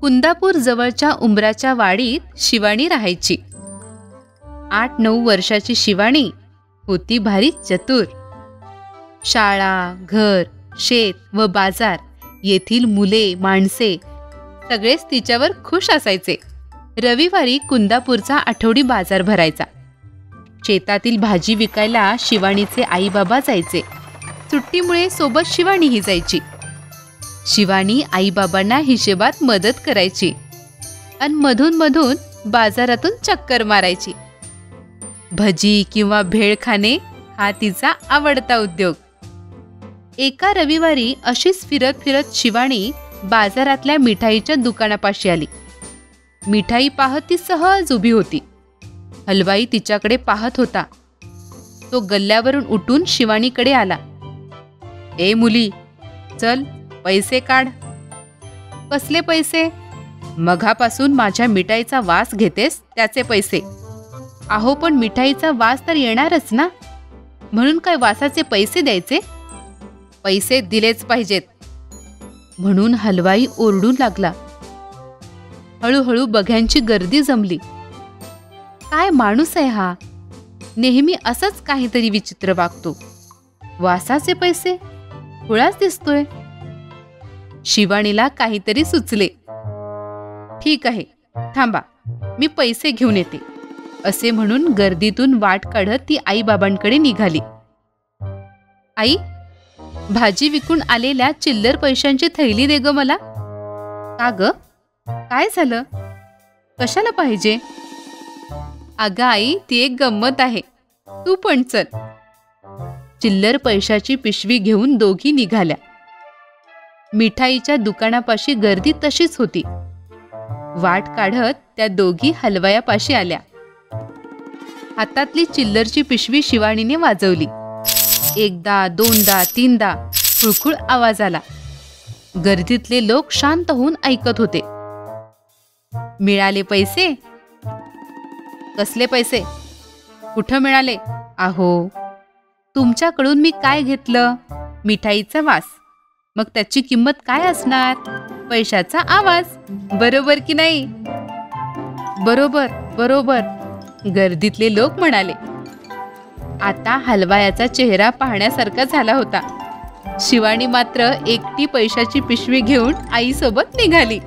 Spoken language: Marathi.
कुंदापूर जवळच्या उंबराच्या वाडीत शिवानी राहायची. 8-9 वर्षाची शिवानी होती भारी चतुर. शाळा, घर, शेत व बाजार येथील मुले माणसे सगळेच तिच्यावर खुश असायचे. रविवारी कुंदापूरचा आठवडी बाजार भरायचा. शेतातील भाजी विकायला शिवानीचे आई बाबा जायचे. सुट्टीमुळे सोबत शिवानीही जायची. शिवानी आई बाबांना हिशेबात मदत करायची आणि मधून मधून बाजारातून चक्कर मारायची. भजी किंवा भेळ खाणे हा तिचा आवडता उद्योग. एका रविवारी अशीच फिरत फिरत शिवानी बाजारातल्या मिठाईच्या दुकानापाशी आली. मिठाई पाहत ती सहज उभी होती. हलवाई तिच्याकडे पाहत होता. तो गल्ल्यावरून उठून शिवानीकडे आला. ए मुली, चल पैसे काढ. कसले पैसे? मघापासून माझ्या मिठाईचा वास घेतेस त्याचे पैसे. अहो पण मिठाईचा वास तर येणारच ना, म्हणून काय वासाचे पैसे द्यायचे? पैसे दिलेच पाहिजेत, म्हणून हलवाई ओरडू लागला. हळूहळू बघ्यांची गर्दी जमली. काय माणूस आहे हा, नेहमी असंच काहीतरी विचित्र वागतो. वासाचे पैसे? खुळाच दिसतोय. शिवानीला काहीतरी सुचले. ठीक आहे, थांबा, मी पैसे घेऊन येते, असे म्हणून गर्दीतून वाट काढत ती आई बाबांकडे निघाली. आई, भाजी विकून आलेल्या चिल्लर पैशांची थैली दे ग मला. का ग, काय झालं? कशाला पाहिजे? अगं आई, ती एक गंमत आहे, तू पण चल. चिल्लर पैशाची पिशवी घेऊन दोघी निघाल्या. मिठाईच्या दुकानापाशी गर्दी तशीच होती. वाट काढत त्या दोघी हलवायापाशी आल्या. हातातली चिल्लरची पिशवी शिवानीने वाजवली. एकदा, दोनदा, तीनदा खुळखुळ आवाज आला. गर्दीतले लोक शांत होऊन ऐकत होते. मिळाले पैसे? कसले पैसे? कुठं मिळाले? अहो, तुमच्याकडून मी काय घेतलं? मिठाईचा वास. मग त्याची किंमत काय असणार? पैशाचा आवाज. बरोबर की नाही? बरोबर बरोबर, गर्दीतले लोक म्हणाले. आता हलवायाचा चेहरा पाहण्यासारखा झाला होता. शिवानी मात्र एकटी पैशाची पिशवी घेऊन आईसोबत निघाली.